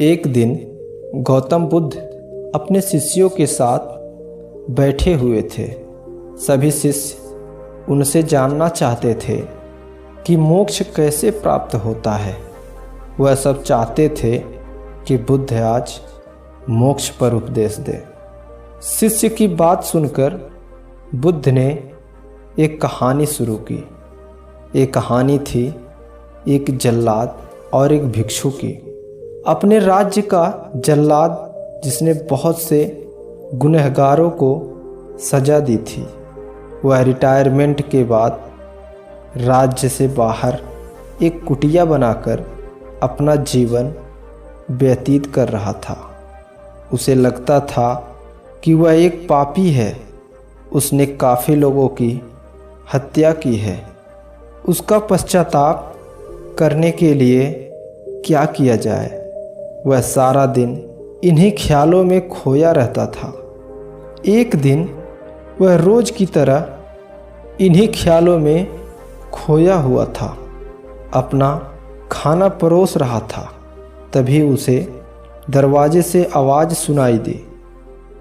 एक दिन गौतम बुद्ध अपने शिष्यों के साथ बैठे हुए थे। सभी शिष्य उनसे जानना चाहते थे कि मोक्ष कैसे प्राप्त होता है। वह सब चाहते थे कि बुद्ध आज मोक्ष पर उपदेश दे। शिष्य की बात सुनकर बुद्ध ने एक कहानी शुरू की। एक कहानी थी एक जल्लाद और एक भिक्षु की। अपने राज्य का जल्लाद जिसने बहुत से गुनहगारों को सजा दी थी, वह रिटायरमेंट के बाद राज्य से बाहर एक कुटिया बनाकर अपना जीवन व्यतीत कर रहा था। उसे लगता था कि वह एक पापी है। उसने काफ़ी लोगों की हत्या की है। उसका पश्चाताप करने के लिए क्या किया जाए, वह सारा दिन इन्हीं ख्यालों में खोया रहता था। एक दिन वह रोज की तरह इन्हीं ख्यालों में खोया हुआ था। अपना खाना परोस रहा था, तभी उसे दरवाजे से आवाज़ सुनाई दी।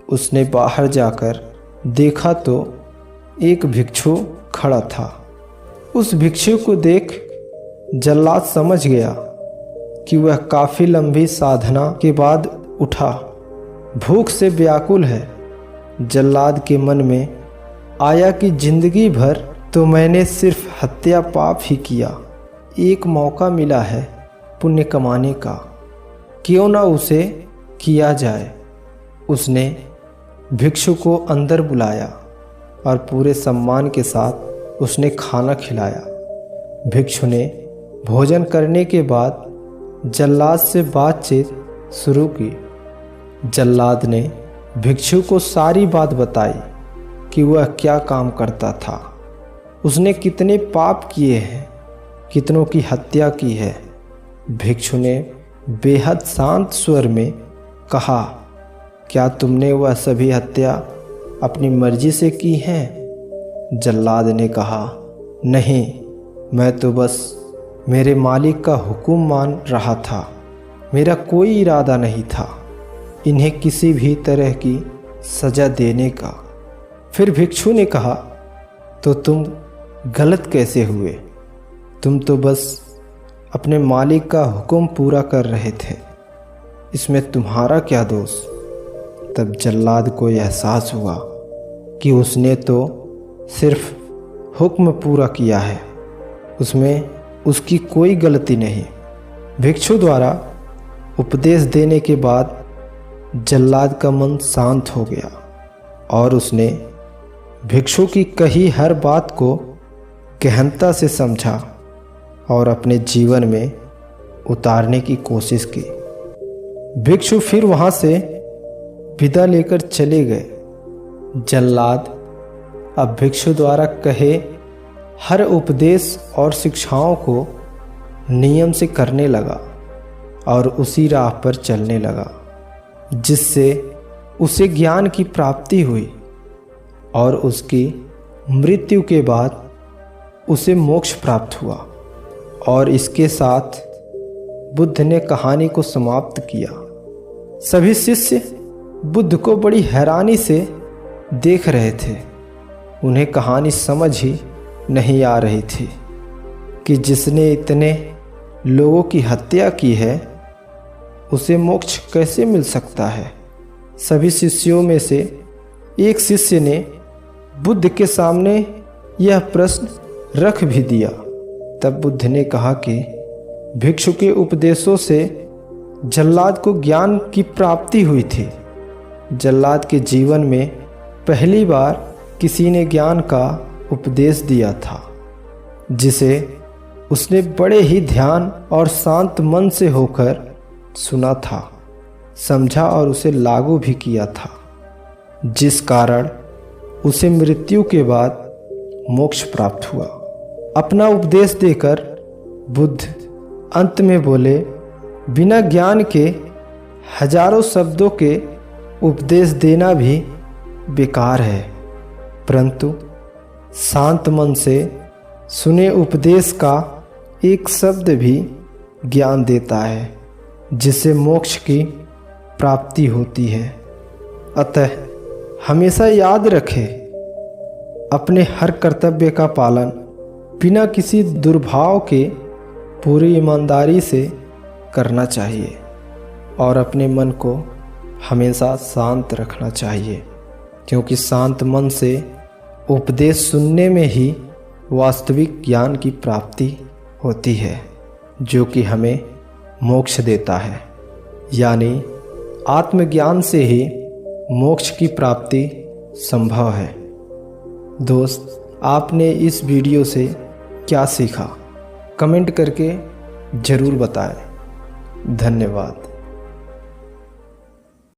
उसने बाहर जाकर देखा तो एक भिक्षु खड़ा था। उस भिक्षु को देख जल्लाद समझ गया कि वह काफ़ी लंबी साधना के बाद उठा, भूख से व्याकुल है। जल्लाद के मन में आया कि जिंदगी भर तो मैंने सिर्फ हत्या पाप ही किया। एक मौका मिला है पुण्य कमाने का, क्यों ना उसे किया जाए। उसने भिक्षु को अंदर बुलाया और पूरे सम्मान के साथ उसने खाना खिलाया। भिक्षु ने भोजन करने के बाद जल्लाद से बातचीत शुरू की। जल्लाद ने भिक्षु को सारी बात बताई कि वह क्या काम करता था, उसने कितने पाप किए हैं, कितनों की हत्या की है। भिक्षु ने बेहद शांत स्वर में कहा, क्या तुमने वह सभी हत्या अपनी मर्जी से की हैं? जल्लाद ने कहा, नहीं, मैं तो बस मेरे मालिक का हुक्म मान रहा था। मेरा कोई इरादा नहीं था इन्हें किसी भी तरह की सज़ा देने का। फिर भिक्षु ने कहा, तो तुम गलत कैसे हुए? तुम तो बस अपने मालिक का हुक्म पूरा कर रहे थे, इसमें तुम्हारा क्या दोष? तब जल्लाद को एहसास हुआ कि उसने तो सिर्फ हुक्म पूरा किया है, उसमें उसकी कोई गलती नहीं। भिक्षु द्वारा उपदेश देने के बाद जल्लाद का मन शांत हो गया और उसने भिक्षु की कही हर बात को गहनता से समझा और अपने जीवन में उतारने की कोशिश की। भिक्षु फिर वहाँ से विदा लेकर चले गए। जल्लाद अब भिक्षु द्वारा कहे हर उपदेश और शिक्षाओं को नियम से करने लगा और उसी राह पर चलने लगा जिससे उसे ज्ञान की प्राप्ति हुई और उसकी मृत्यु के बाद उसे मोक्ष प्राप्त हुआ। और इसके साथ बुद्ध ने कहानी को समाप्त किया। सभी शिष्य बुद्ध को बड़ी हैरानी से देख रहे थे। उन्हें कहानी समझ ही नहीं आ रही थी कि जिसने इतने लोगों की हत्या की है उसे मोक्ष कैसे मिल सकता है। सभी शिष्यों में से एक शिष्य ने बुद्ध के सामने यह प्रश्न रख भी दिया। तब बुद्ध ने कहा कि भिक्षु के उपदेशों से जल्लाद को ज्ञान की प्राप्ति हुई थी। जल्लाद के जीवन में पहली बार किसी ने ज्ञान का उपदेश दिया था, जिसे उसने बड़े ही ध्यान और शांत मन से होकर सुना था, समझा और उसे लागू भी किया था, जिस कारण उसे मृत्यु के बाद मोक्ष प्राप्त हुआ। अपना उपदेश देकर बुद्ध अंत में बोले, बिना ज्ञान के हजारों शब्दों के उपदेश देना भी बेकार है, परंतु शांत मन से सुने उपदेश का एक शब्द भी ज्ञान देता है। जिससे मोक्ष की प्राप्ति होती है। अतः हमेशा याद रखें, अपने हर कर्तव्य का पालन बिना किसी दुर्भाव के पूरी ईमानदारी से करना चाहिए और अपने मन को हमेशा शांत रखना चाहिए, क्योंकि शांत मन से उपदेश सुनने में ही वास्तविक ज्ञान की प्राप्ति होती है, जो कि हमें मोक्ष देता है। यानी आत्मज्ञान से ही मोक्ष की प्राप्ति संभव है। दोस्त, आपने इस वीडियो से क्या सीखा? कमेंट करके ज़रूर बताएं। धन्यवाद।